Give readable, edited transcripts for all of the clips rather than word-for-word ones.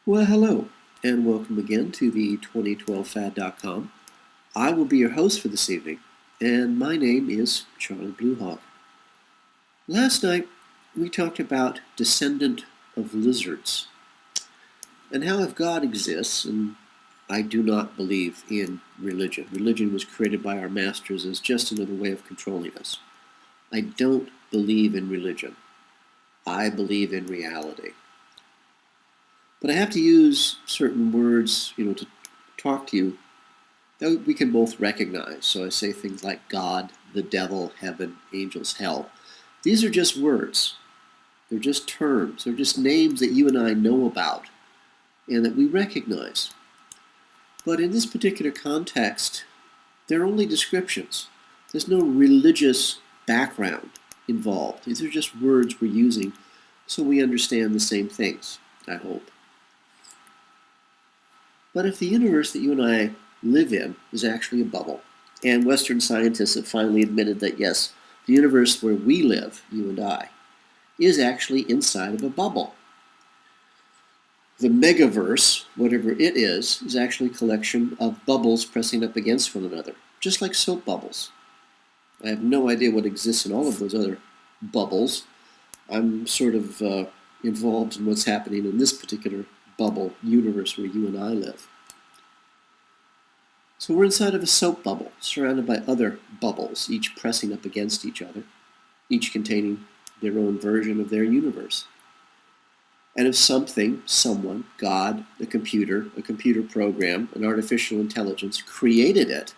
Well, hello, and welcome again to the 2012fad.com. I will be your host for this evening, and my name is Charlie Bluehawk. Last night, we talked about Descendant of Lizards, and how if God exists, and I do not believe in religion. Religion was created by our masters as just another way of controlling us. I don't believe in religion. I believe in reality. But I have to use certain words, to talk to you that we can both recognize. So I say things like God, the devil, heaven, angels, hell. These are just words. They're just terms. They're just names that you and I know about and that we recognize. But in this particular context, they're only descriptions. There's no religious background involved. These are just words we're using so we understand the same things, I hope. But if the universe that you and I live in is actually a bubble, and Western scientists have finally admitted that yes, the universe where we live, you and I, is actually inside of a bubble. The megaverse, whatever it is actually a collection of bubbles pressing up against one another, just like soap bubbles. I have no idea what exists in all of those other bubbles. I'm sort of involved in what's happening in this particular bubble universe where you and I live. So we're inside of a soap bubble, surrounded by other bubbles, each pressing up against each other, each containing their own version of their universe. And if something, someone, God, a computer program, an artificial intelligence created it,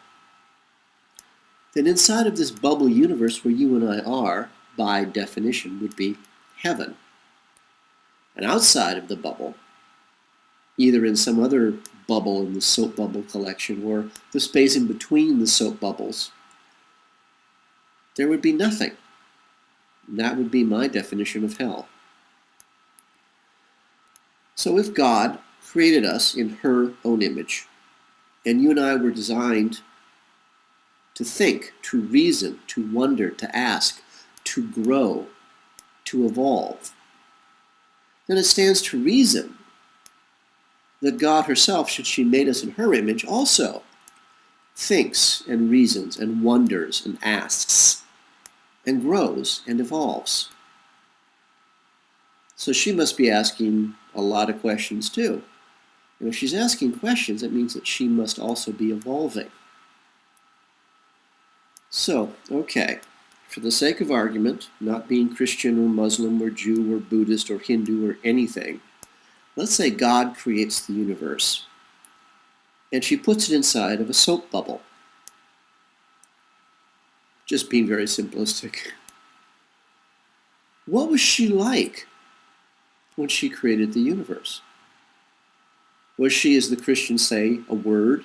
then inside of this bubble universe where you and I are, by definition, would be heaven. And outside of the bubble, either in some other bubble in the soap bubble collection or the space in between the soap bubbles, there would be nothing. And that would be my definition of hell. So if God created us in her own image, and you and I were designed to think, to reason, to wonder, to ask, to grow, to evolve, then it stands to reason that God herself, should she made us in her image, also thinks and reasons and wonders and asks and grows and evolves. So she must be asking a lot of questions too. And if she's asking questions, it means that she must also be evolving. So, okay, for the sake of argument, not being Christian or Muslim or Jew or Buddhist or Hindu or anything, let's say God creates the universe, and she puts it inside of a soap bubble. Just being very simplistic. What was she like when she created the universe? Was she, as the Christians say, a word?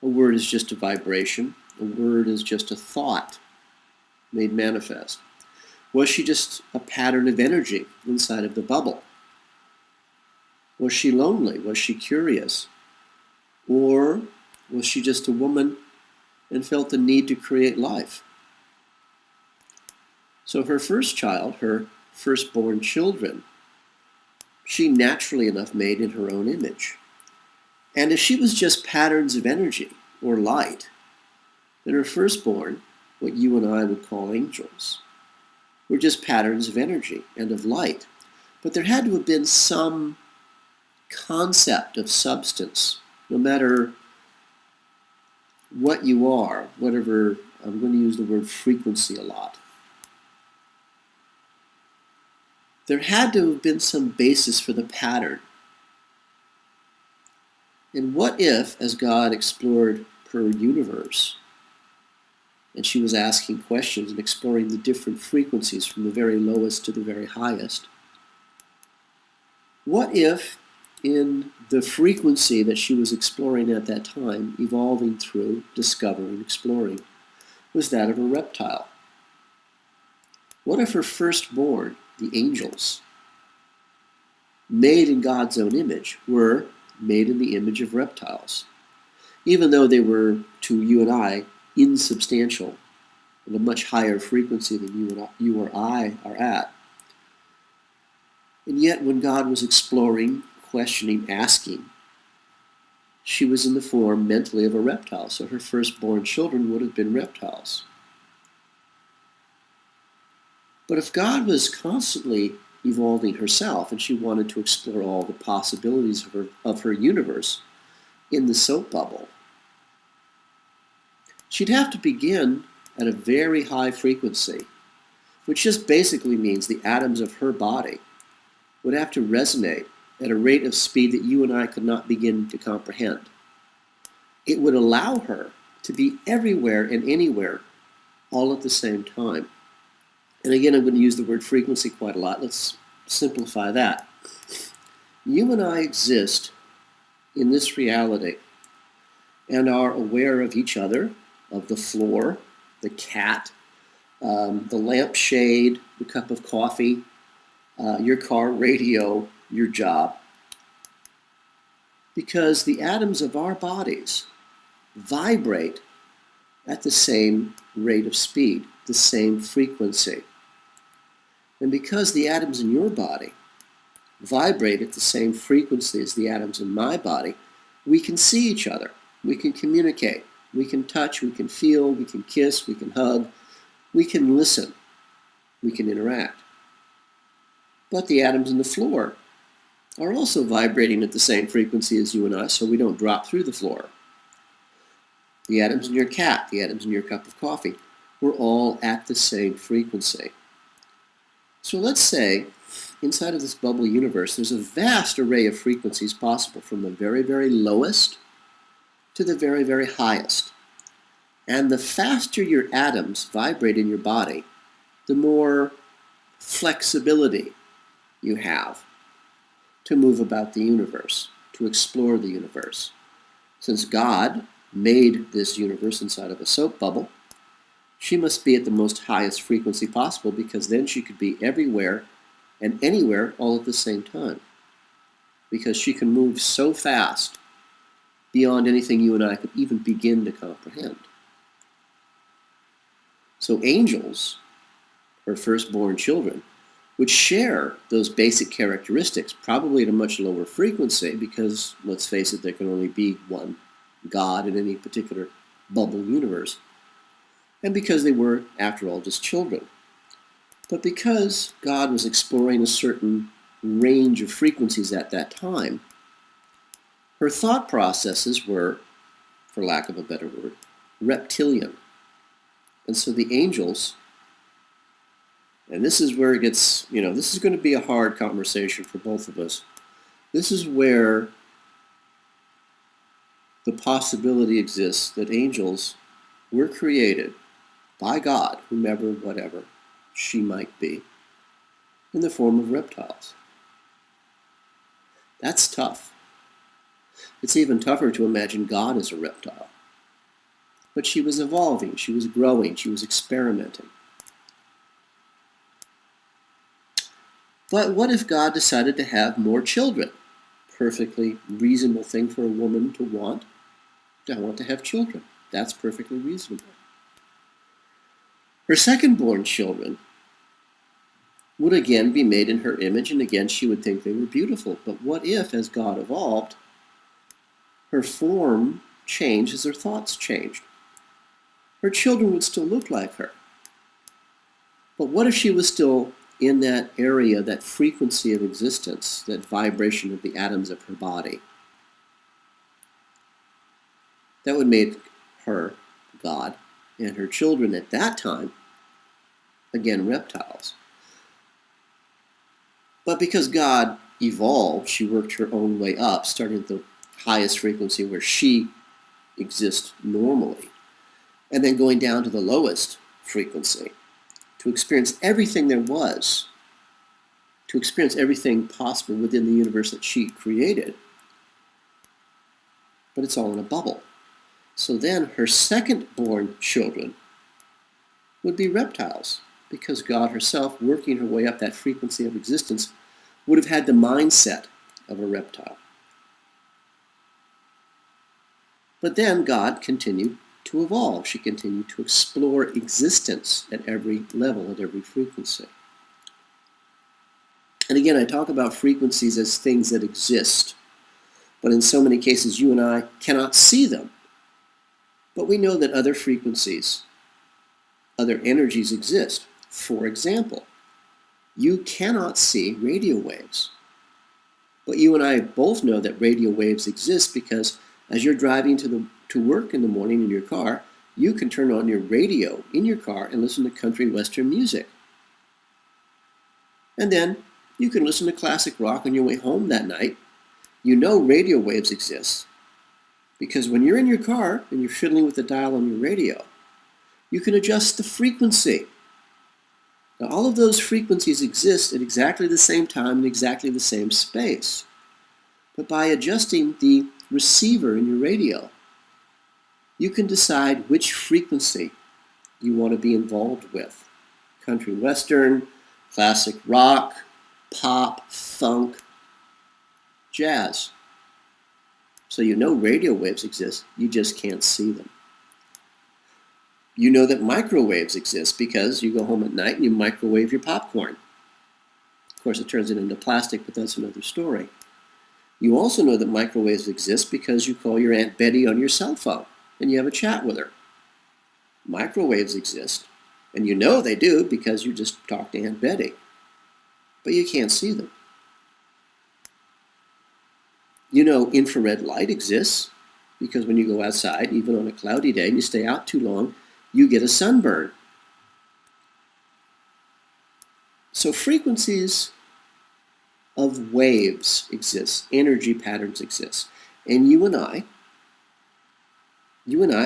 A word is just a vibration. A word is just a thought made manifest. Was she just a pattern of energy inside of the bubble? Was she lonely? Was she curious? Or was she just a woman and felt the need to create life? So her first child, her firstborn children, she naturally enough made in her own image. And if she was just patterns of energy or light, then her firstborn, what you and I would call angels, were just patterns of energy and of light. But there had to have been some concept of substance, no matter what you are, whatever, I'm going to use the word frequency a lot. There had to have been some basis for the pattern. And what if, as God explored her universe, and she was asking questions and exploring the different frequencies from the very lowest to the very highest, what if in the frequency that she was exploring at that time, evolving through, discovering, exploring, was that of a reptile? What if her firstborn, the angels, made in God's own image, were made in the image of reptiles? Even though they were, to you and I, insubstantial, at a much higher frequency than you or I are at. And yet when God was exploring, questioning, asking, she was in the form mentally of a reptile. So her firstborn children would have been reptiles. But if God was constantly evolving herself and she wanted to explore all the possibilities of her universe in the soap bubble, she'd have to begin at a very high frequency, which just basically means the atoms of her body would have to resonate at a rate of speed that you and I could not begin to comprehend. It would allow her to be everywhere and anywhere all at the same time. And again, I'm going to use the word frequency quite a lot. Let's simplify that. You and I exist in this reality and are aware of each other, of the floor, the cat, the lampshade, the cup of coffee, your car radio, your job. Because the atoms of our bodies vibrate at the same rate of speed, the same frequency. And because the atoms in your body vibrate at the same frequency as the atoms in my body, we can see each other, we can communicate, we can touch, we can feel, we can kiss, we can hug, we can listen, we can interact. But the atoms in the floor are also vibrating at the same frequency as you and I, so we don't drop through the floor. The atoms in your cat, the atoms in your cup of coffee, we're all at the same frequency. So let's say inside of this bubble universe, there's a vast array of frequencies possible, from the very, very lowest to the very, very highest. And the faster your atoms vibrate in your body, the more flexibility you have to move about the universe, to explore the universe. Since God made this universe inside of a soap bubble, she must be at the most highest frequency possible, because then she could be everywhere and anywhere all at the same time. Because she can move so fast beyond anything you and I could even begin to comprehend. So angels, her firstborn children, would share those basic characteristics, probably at a much lower frequency, because, let's face it, there can only be one God in any particular bubble universe, and because they were, after all, just children. But because God was exploring a certain range of frequencies at that time, her thought processes were, for lack of a better word, reptilian. And so the angels, and this is where it gets, this is going to be a hard conversation for both of us. This is where the possibility exists that angels were created by God, whomever, whatever she might be, in the form of reptiles. That's tough. It's even tougher to imagine God as a reptile. But she was evolving, she was growing, she was experimenting. But what if God decided to have more children? Perfectly reasonable thing for a woman to want. I want to have children. That's perfectly reasonable. Her second-born children would again be made in her image, and again she would think they were beautiful. But what if, as God evolved, her form changed as her thoughts changed? Her children would still look like her. But what if she was still in that area, that frequency of existence, that vibration of the atoms of her body? That would make her God, and her children at that time, again, reptiles. But because God evolved, she worked her own way up, starting at the highest frequency where she exists normally, and then going down to the lowest frequency to experience everything there was, to experience everything possible within the universe that she created. But it's all in a bubble. So then her second-born children would be reptiles, because God herself, working her way up that frequency of existence, would have had the mindset of a reptile. But then God continued to evolve. She continued to explore existence at every level, at every frequency. And again, I talk about frequencies as things that exist. But in so many cases, you and I cannot see them. But we know that other frequencies, other energies exist. For example, you cannot see radio waves. But you and I both know that radio waves exist because as you're driving to work in the morning in your car, you can turn on your radio in your car and listen to country western music. And then you can listen to classic rock on your way home that night. You know radio waves exist because when you're in your car and you're fiddling with the dial on your radio, you can adjust the frequency. Now, all of those frequencies exist at exactly the same time in exactly the same space. But by adjusting the receiver in your radio, you can decide which frequency you want to be involved with. Country western, classic rock, pop, funk, jazz. So you know radio waves exist, you just can't see them. You know that microwaves exist because you go home at night and you microwave your popcorn. Of course, it turns it into plastic, but that's another story. You also know that microwaves exist because you call your Aunt Betty on your cell phone and you have a chat with her. Microwaves exist, and you know they do because you just talked to Aunt Betty, but you can't see them. You know infrared light exists because when you go outside, even on a cloudy day, and you stay out too long, you get a sunburn. So frequencies of waves exist, energy patterns exist. And you and I,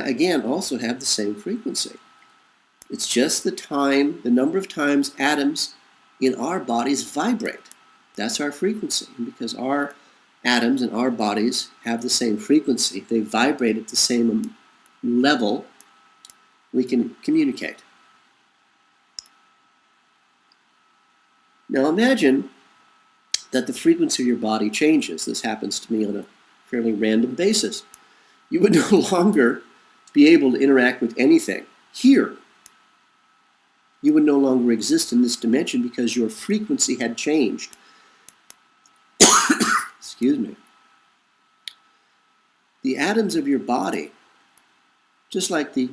again, also have the same frequency. It's just the number of times atoms in our bodies vibrate. That's our frequency. And because our atoms in our bodies have the same frequency, they vibrate at the same level, we can communicate. Now imagine that the frequency of your body changes. This happens to me on a fairly random basis. You would no longer be able to interact with anything here. You would no longer exist in this dimension because your frequency had changed. Excuse me. The atoms of your body, just like the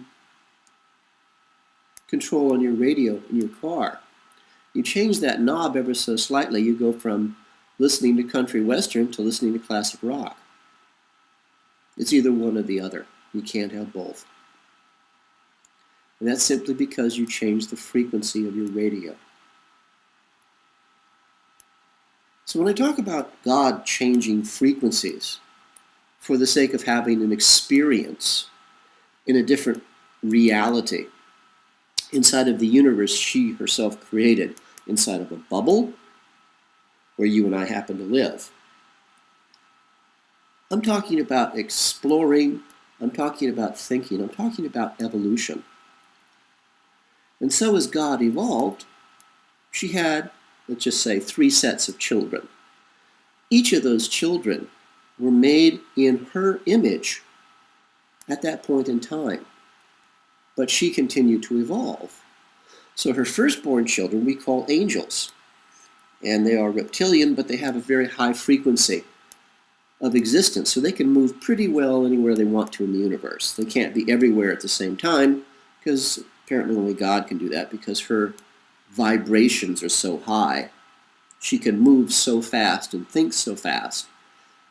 control on your radio in your car, you change that knob ever so slightly, you go from listening to country western to listening to classic rock. It's either one or the other. You can't have both. And that's simply because you change the frequency of your radio. So when I talk about God changing frequencies for the sake of having an experience in a different reality inside of the universe she herself created, inside of a bubble where you and I happen to live, I'm talking about exploring, I'm talking about thinking, I'm talking about evolution. And so as God evolved, she had, let's just say, 3 sets of children. Each of those children were made in her image at that point in time. But she continued to evolve. So her firstborn children we call angels. And they are reptilian, but they have a very high frequency of existence. So they can move pretty well anywhere they want to in the universe. They can't be everywhere at the same time, because apparently only God can do that, because her vibrations are so high. She can move so fast and think so fast.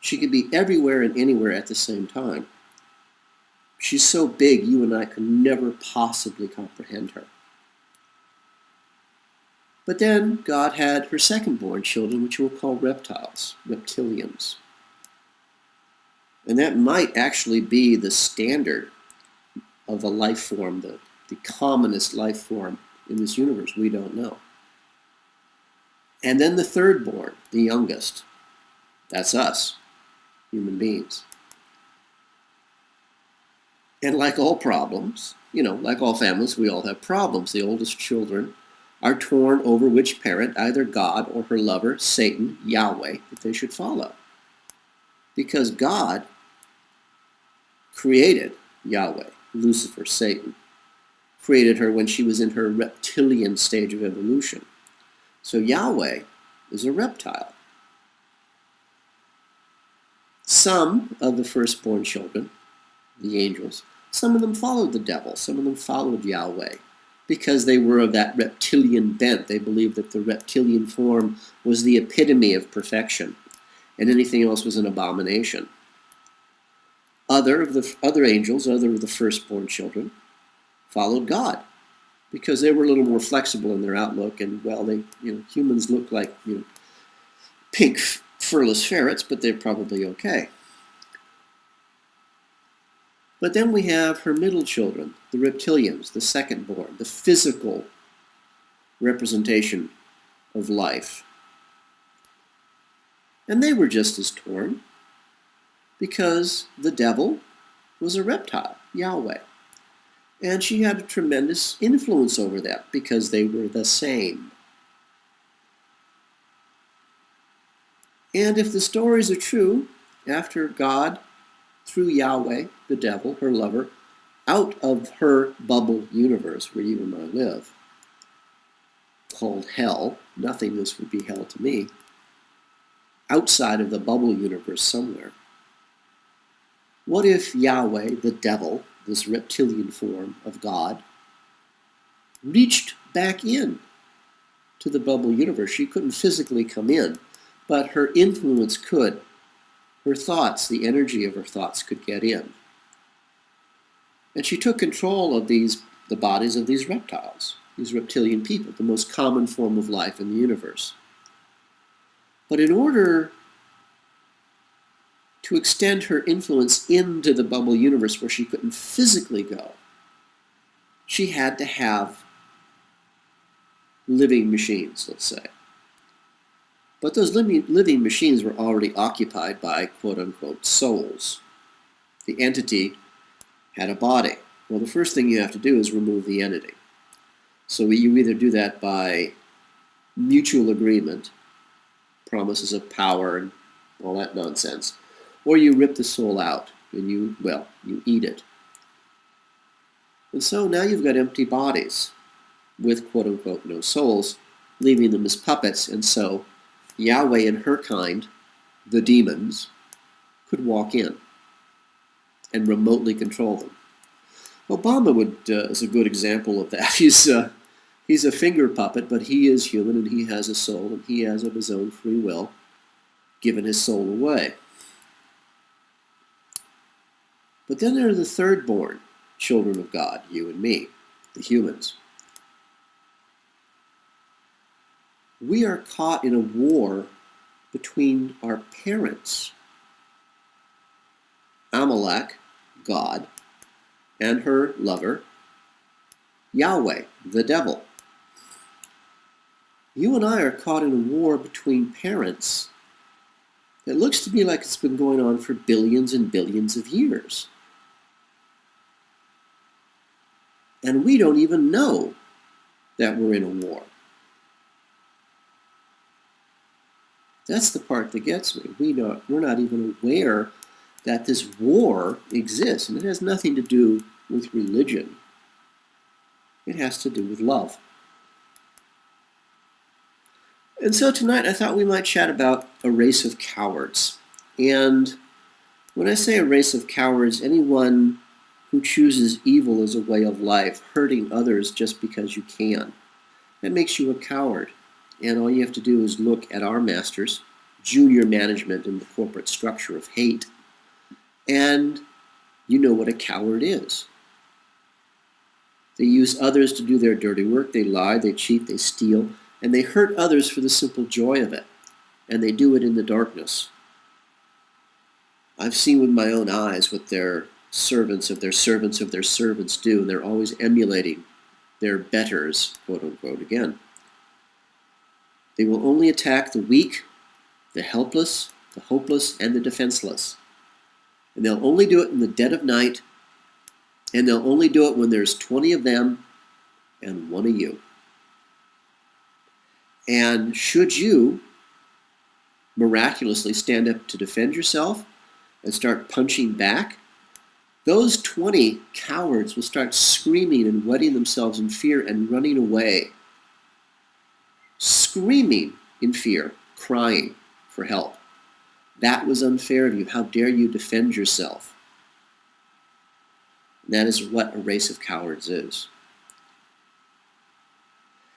She can be everywhere and anywhere at the same time. She's so big, you and I could never possibly comprehend her. But then God had her second-born children, which we'll call reptiles, reptilians. And that might actually be the standard of a life form, the commonest life form in this universe. We don't know. And then the third-born, the youngest. That's us, human beings. And like all problems, like all families, we all have problems. The oldest children are torn over which parent, either God or her lover, Satan, Yahweh, that they should follow. Because God created Yahweh, Lucifer, Satan, created her when she was in her reptilian stage of evolution. So Yahweh is a reptile. Some of the firstborn children, the angels, some of them followed the devil, some of them followed Yahweh, because they were of that reptilian bent. They believed that the reptilian form was the epitome of perfection, and anything else was an abomination. Other of the firstborn children, followed God, because they were a little more flexible in their outlook, and humans look like pink furless ferrets, but they're probably okay. But then we have her middle children, the reptilians, the secondborn, the physical representation of life. And they were just as torn, because the devil was a reptile, Yahweh. And she had a tremendous influence over them, because they were the same. And if the stories are true, after God threw Yahweh, the devil, her lover, out of her bubble universe where you and I live, called hell, nothingness would be hell to me, outside of the bubble universe somewhere. What if Yahweh, the devil, this reptilian form of God, reached back in to the bubble universe? She couldn't physically come in, but her influence could. Her thoughts, the energy of her thoughts could get in. And she took control of the bodies of these reptiles, these reptilian people, the most common form of life in the universe. But in order to extend her influence into the bubble universe where she couldn't physically go, she had to have living machines, let's say. But those living machines were already occupied by quote-unquote souls. The entity had a body. Well, the first thing you have to do is remove the entity. So you either do that by mutual agreement, promises of power and all that nonsense, or you rip the soul out and you eat it. And so now you've got empty bodies with quote-unquote no souls, leaving them as puppets, and so Yahweh and her kind, the demons, could walk in and remotely control them. Obama is a good example of that. He's a finger puppet, but he is human and he has a soul and he has of his own free will given his soul away. But then there are the third-born children of God, you and me, the humans. We are caught in a war between our parents, Amalek, God, and her lover, Yahweh, the devil. You and I are caught in a war between parents that looks to me like it's been going on for billions and billions of years. And we don't even know that we're in a war. That's the part that gets me. We're not even aware that this war exists, and it has nothing to do with religion. It has to do with love. And so tonight I thought we might chat about a race of cowards. And when I say a race of cowards, anyone who chooses evil as a way of life, hurting others just because you can, that makes you a coward. And all you have to do is look at our masters, junior management in the corporate structure of hate, and you know what a coward is. They use others to do their dirty work. They lie, they cheat, they steal, and they hurt others for the simple joy of it. And they do it in the darkness. I've seen with my own eyes what their servants of their servants of their servants do, and they're always emulating their betters, quote unquote, again. They will only attack the weak, the helpless, the hopeless, and the defenseless. And they'll only do it in the dead of night, and they'll only do it when there's 20 of them and one of you. And should you miraculously stand up to defend yourself and start punching back, those 20 cowards will start screaming and wetting themselves in fear and running away. Screaming in fear crying for help. That was unfair of you. How dare you defend yourself? And that is what a race of cowards is.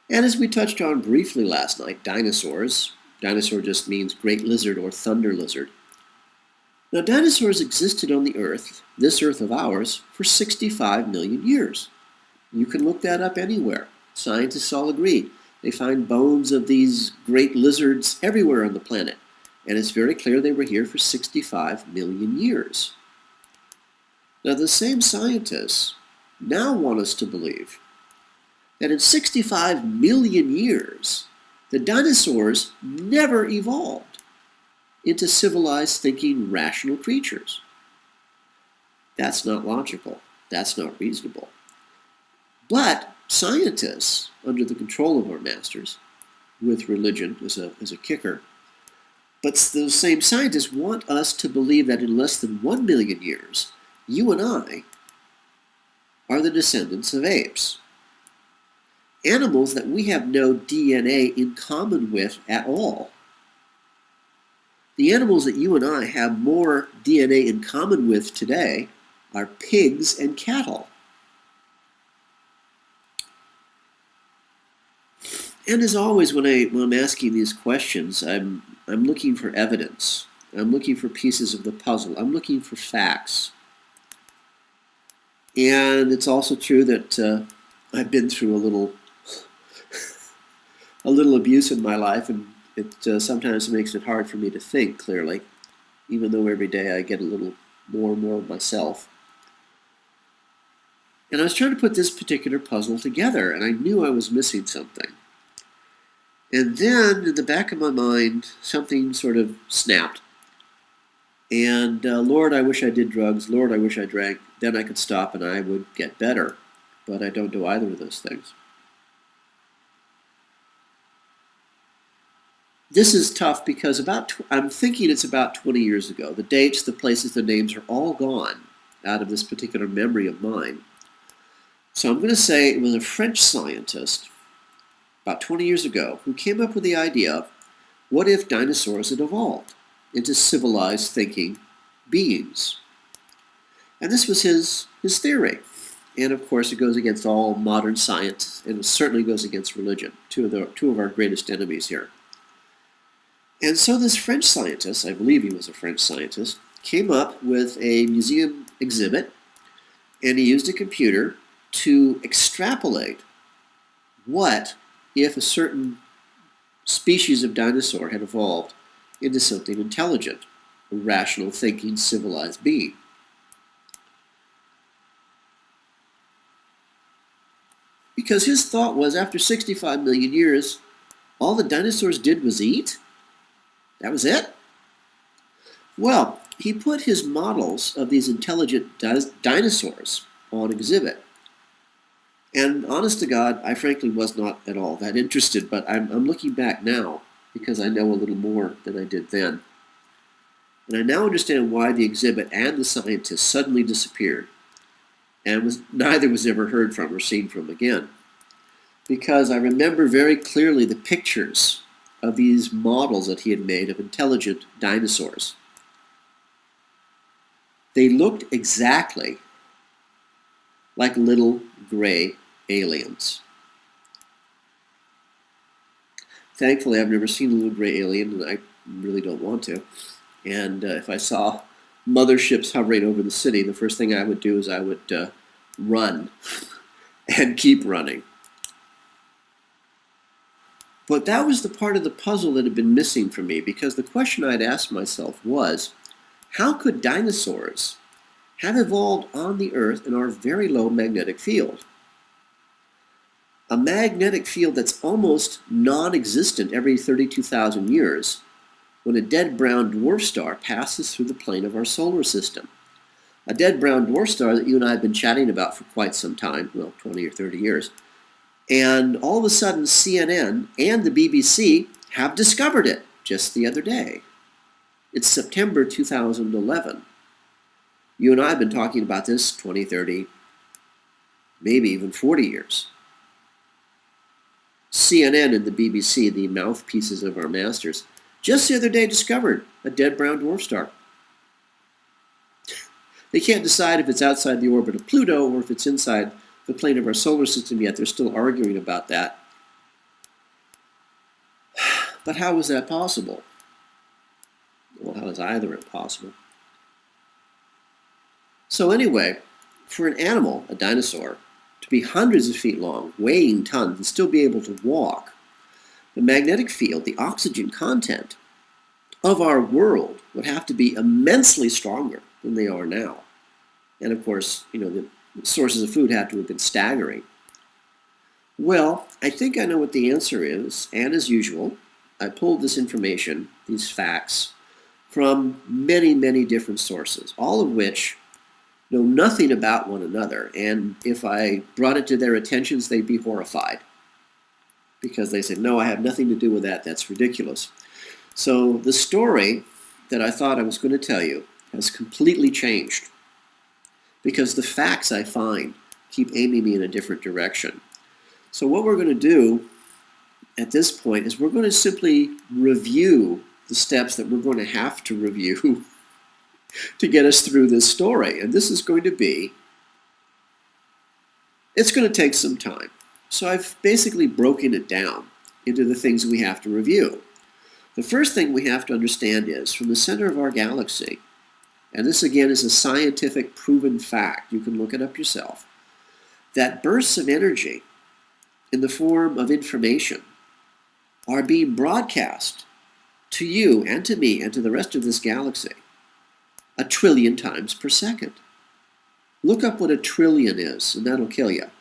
And as we touched on briefly last night, dinosaurs. Dinosaur just means great lizard or thunder lizard. Now, dinosaurs existed on the Earth, this Earth of ours, for 65 million years. You can look that up anywhere. Scientists all agree. They find bones of these great lizards everywhere on the planet. And it's very clear they were here for 65 million years. Now, the same scientists now want us to believe that in 65 million years, the dinosaurs never evolved into civilized, thinking, rational creatures. That's not logical. That's not reasonable. But scientists, under the control of our masters, with religion as a kicker, but those same scientists want us to believe that in less than 1 million years, you and I are the descendants of apes. Animals that we have no DNA in common with at all. The animals that you and I have more DNA in common with today are pigs and cattle. And as always, when I'm asking these questions, I'm looking for evidence. I'm looking for pieces of the puzzle. I'm looking for facts. And it's also true that I've been through a little abuse in my life, and it sometimes makes it hard for me to think clearly, even though every day I get a little more and more of myself. And I was trying to put this particular puzzle together, and I knew I was missing something. And then, in the back of my mind, something sort of snapped. And, Lord, I wish I did drugs. Lord, I wish I drank. Then I could stop and I would get better. But I don't do either of those things. This is tough because I'm thinking it's about 20 years ago. The dates, the places, the names are all gone out of this particular memory of mine. So I'm going to say it was a French scientist about 20 years ago who came up with the idea, what if dinosaurs had evolved into civilized thinking beings? And this was his theory. And of course it goes against all modern science, and it certainly goes against religion, two of our greatest enemies here. And so this French scientist, I believe he was a French scientist, came up with a museum exhibit, and he used a computer to extrapolate what if a certain species of dinosaur had evolved into something intelligent, a rational thinking, civilized being. Because his thought was, after 65 million years, all the dinosaurs did was eat? That was it? Well, he put his models of these intelligent dinosaurs on exhibit. And honest to God, I frankly was not at all that interested, but I'm looking back now because I know a little more than I did then. And I now understand why the exhibit and the scientists suddenly disappeared, and neither was ever heard from or seen from again. Because I remember very clearly the pictures of these models that he had made of intelligent dinosaurs. They looked exactly like little gray aliens. Thankfully, I've never seen a little gray alien, and I really don't want to. And if I saw motherships hovering over the city, the first thing I would do is I would run and keep running. But that was the part of the puzzle that had been missing for me, because the question I'd asked myself was, how could dinosaurs have evolved on the Earth in our very low magnetic field? A magnetic field that's almost non-existent every 32,000 years when a dead brown dwarf star passes through the plane of our solar system. A dead brown dwarf star that you and I have been chatting about for quite some time, well, 20 or 30 years. And all of a sudden, CNN and the BBC have discovered it just the other day. It's September 2011. You and I have been talking about this 20, 30, maybe even 40 years. CNN and the BBC, the mouthpieces of our masters, just the other day discovered a dead brown dwarf star. They can't decide if it's outside the orbit of Pluto or if it's inside the plane of our solar system yet. They're still arguing about that. But how is that possible? Well, how is either impossible? So anyway, for an animal, a dinosaur, to be hundreds of feet long, weighing tons, and still be able to walk, the magnetic field, the oxygen content of our world would have to be immensely stronger than they are now. And of course, the sources of food have to have been staggering. Well, I think I know what the answer is, and as usual, I pulled this information, these facts, from many, many different sources, all of which know nothing about one another, and if I brought it to their attentions, they'd be horrified, because they say, no, I have nothing to do with that, that's ridiculous. So the story that I thought I was going to tell you has completely changed, because the facts I find keep aiming me in a different direction. So what we're going to do at this point is we're going to simply review the steps that we're going to have to review to get us through this story. And this is going to be, it's going to take some time. So I've basically broken it down into the things we have to review. The first thing we have to understand is, from the center of our galaxy, and this again is a scientific proven fact, you can look it up yourself, that bursts of energy in the form of information are being broadcast to you and to me and to the rest of this galaxy 1 trillion times per second. Look up what 1 trillion is, and that'll kill you.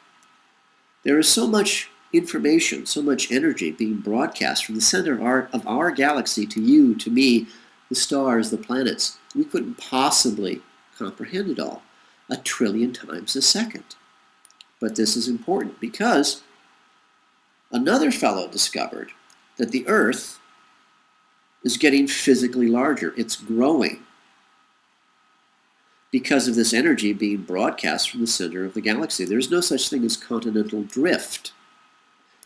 There is so much information, so much energy being broadcast from the center of our galaxy to you, to me, the stars, the planets. We couldn't possibly comprehend it all 1 trillion times a second. But this is important because another fellow discovered that the Earth is getting physically larger. It's growing because of this energy being broadcast from the center of the galaxy. There's no such thing as continental drift.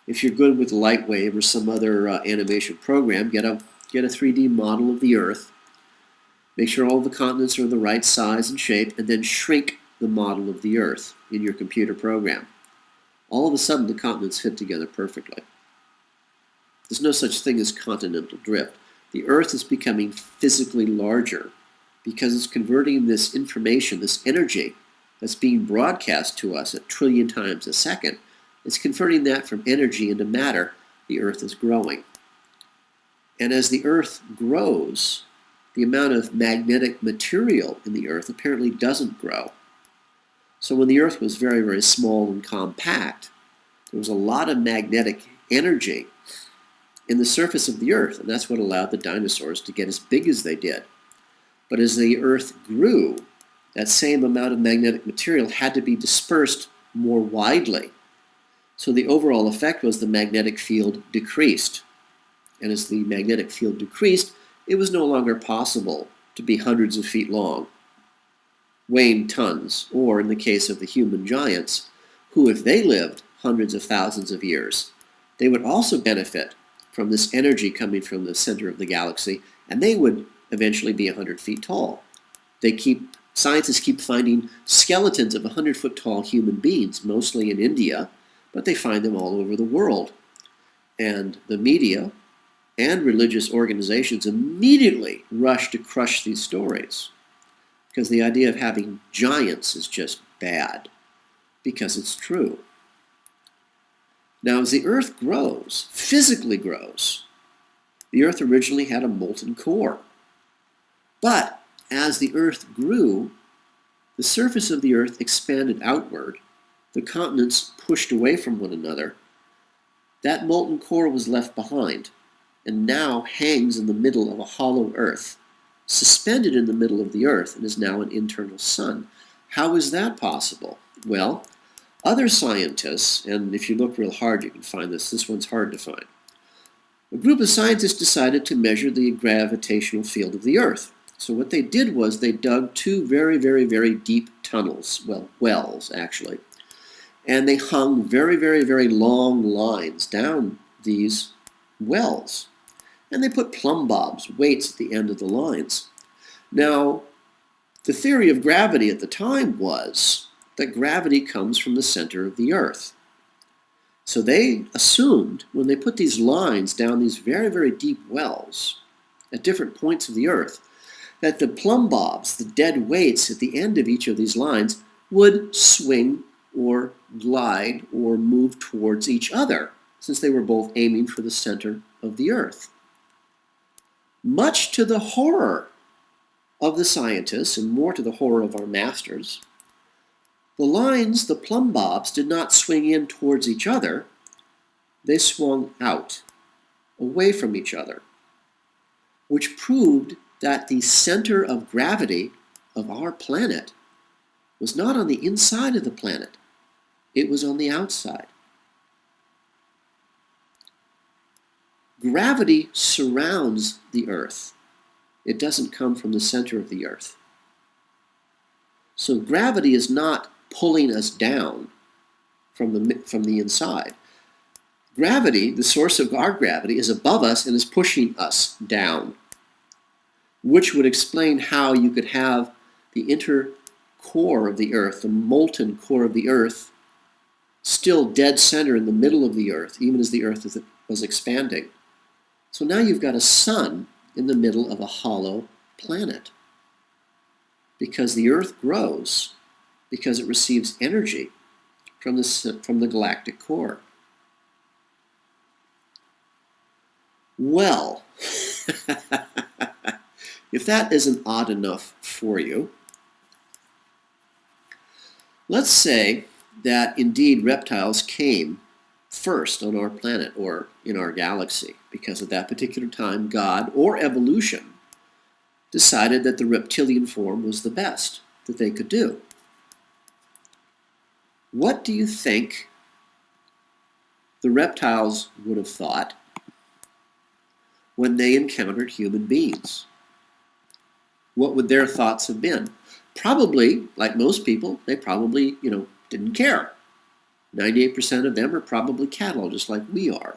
If you're good with Lightwave or some other animation program, get a 3D model of the Earth, make sure all the continents are the right size and shape, and then shrink the model of the Earth in your computer program. All of a sudden, the continents fit together perfectly. There's no such thing as continental drift. The Earth is becoming physically larger because it's converting this information, this energy that's being broadcast to us 1 trillion times a second. It's converting that from energy into matter. The Earth is growing. And as the Earth grows, the amount of magnetic material in the Earth apparently doesn't grow. So when the Earth was very, very small and compact, there was a lot of magnetic energy in the surface of the Earth, and that's what allowed the dinosaurs to get as big as they did. But as the Earth grew, that same amount of magnetic material had to be dispersed more widely. So the overall effect was the magnetic field decreased. And as the magnetic field decreased, it was no longer possible to be hundreds of feet long, weighing tons, or in the case of the human giants, who, if they lived hundreds of thousands of years, they would also benefit from this energy coming from the center of the galaxy, and they would eventually be 100 feet tall. Scientists keep finding skeletons of 100-foot tall human beings, mostly in India, but they find them all over the world. And the media and religious organizations immediately rush to crush these stories, because the idea of having giants is just bad, because it's true. Now, as the Earth grows, physically grows, the Earth originally had a molten core. But as the Earth grew, the surface of the Earth expanded outward, the continents pushed away from one another. That molten core was left behind, and now hangs in the middle of a hollow Earth, suspended in the middle of the Earth, and is now an internal sun. How is that possible? Well, other scientists, and if you look real hard you can find this one's hard to find. A group of scientists decided to measure the gravitational field of the Earth. So what they did was they dug 2 very, very, very deep tunnels, wells actually, and they hung very, very, very long lines down these wells. and they put plumb bobs, weights at the end of the lines. Now, the theory of gravity at the time was that gravity comes from the center of the Earth. So they assumed when they put these lines down these very, very deep wells at different points of the Earth, that the plumb bobs, the dead weights at the end of each of these lines, would swing or glide or move towards each other, since they were both aiming for the center of the Earth. Much to the horror of the scientists, and more to the horror of our masters, the lines, the plumb bobs, did not swing in towards each other. They swung out, away from each other, which proved that the center of gravity of our planet was not on the inside of the planet. It was on the outside. Gravity surrounds the Earth. It doesn't come from the center of the Earth. So gravity is not pulling us down from the inside. Gravity, the source of our gravity, is above us and is pushing us down, which would explain how you could have the inner core of the Earth, the molten core of the Earth, still dead center in the middle of the Earth, even as the Earth was expanding. So now you've got a sun in the middle of a hollow planet, because the Earth grows because it receives energy from the galactic core. Well, if that isn't odd enough for you, let's say that indeed reptiles came first on our planet or in our galaxy, because at that particular time God or evolution decided that the reptilian form was the best that they could do. What do you think the reptiles would have thought when they encountered human beings? What would their thoughts have been? Probably, like most people, they probably, didn't care. 98% of them are probably cattle, just like we are.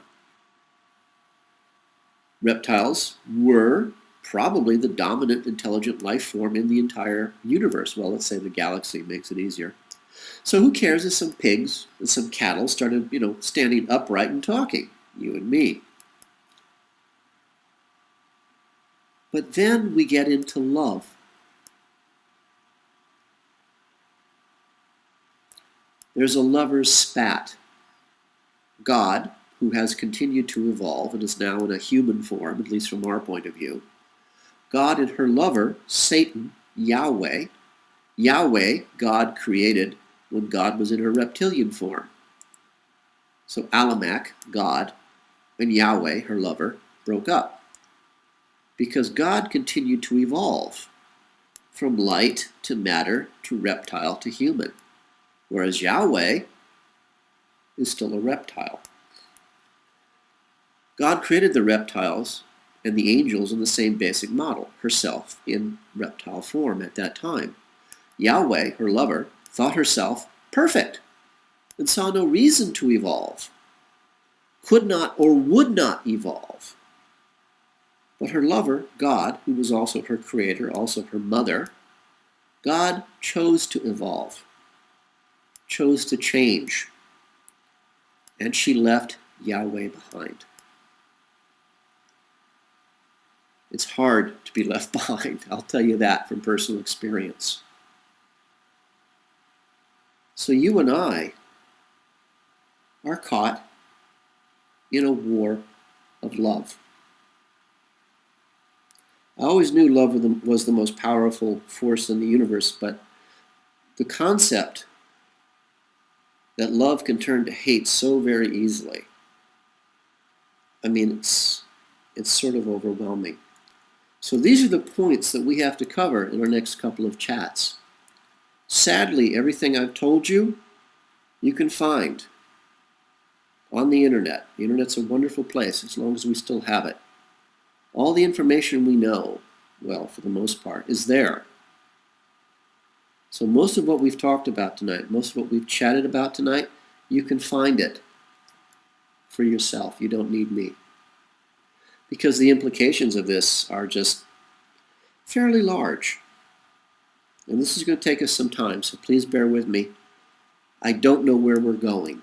Reptiles were probably the dominant intelligent life form in the entire universe. Well, let's say the galaxy makes it easier. So who cares if some pigs and some cattle started, standing upright and talking? You and me. But then we get into love. There's a lover's spat. God, who has continued to evolve and is now in a human form, at least from our point of view. God and her lover, Satan, Yahweh. Yahweh, God created when God was in her reptilian form. So Alamak, God, and Yahweh, her lover, broke up, because God continued to evolve from light to matter to reptile to human, whereas Yahweh is still a reptile. God created the reptiles and the angels in the same basic model, herself in reptile form at that time. Yahweh, her lover, thought herself perfect and saw no reason to evolve, could not or would not evolve. But her lover, God, who was also her creator, also her mother, God chose to evolve, chose to change, and she left Yahweh behind. It's hard to be left behind, I'll tell you that from personal experience. So you and I are caught in a war of love. I always knew love was the most powerful force in the universe, but the concept that love can turn to hate so very easily, it's sort of overwhelming. So these are the points that we have to cover in our next couple of chats. Sadly, everything I've told you, you can find on the internet. The internet's a wonderful place as long as we still have it. All the information we know, well, for the most part, is there. So most of what we've talked about tonight, most of what we've chatted about tonight, you can find it for yourself. You don't need me. because the implications of this are just fairly large. And this is going to take us some time, so please bear with me. I don't know where we're going.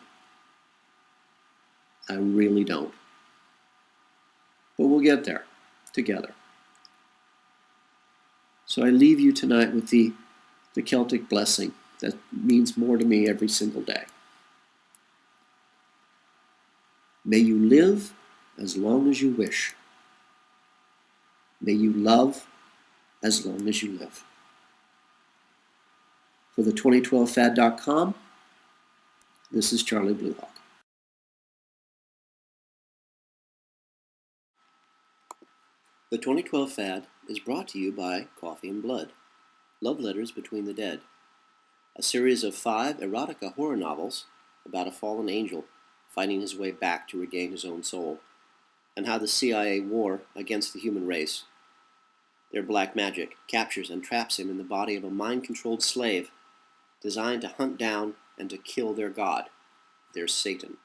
I really don't. But we'll get there together. So I leave you tonight with the Celtic blessing that means more to me every single day. May you live as long as you wish. May you love as long as you live. For the 2012fad.com, this is Charlie Bluehawk. The 2012 Fad is brought to you by Coffee and Blood, Love Letters Between the Dead, a series of 5 erotica horror novels about a fallen angel fighting his way back to regain his own soul, and how the CIA war against the human race, their black magic, captures and traps him in the body of a mind-controlled slave designed to hunt down and to kill their god, their Satan.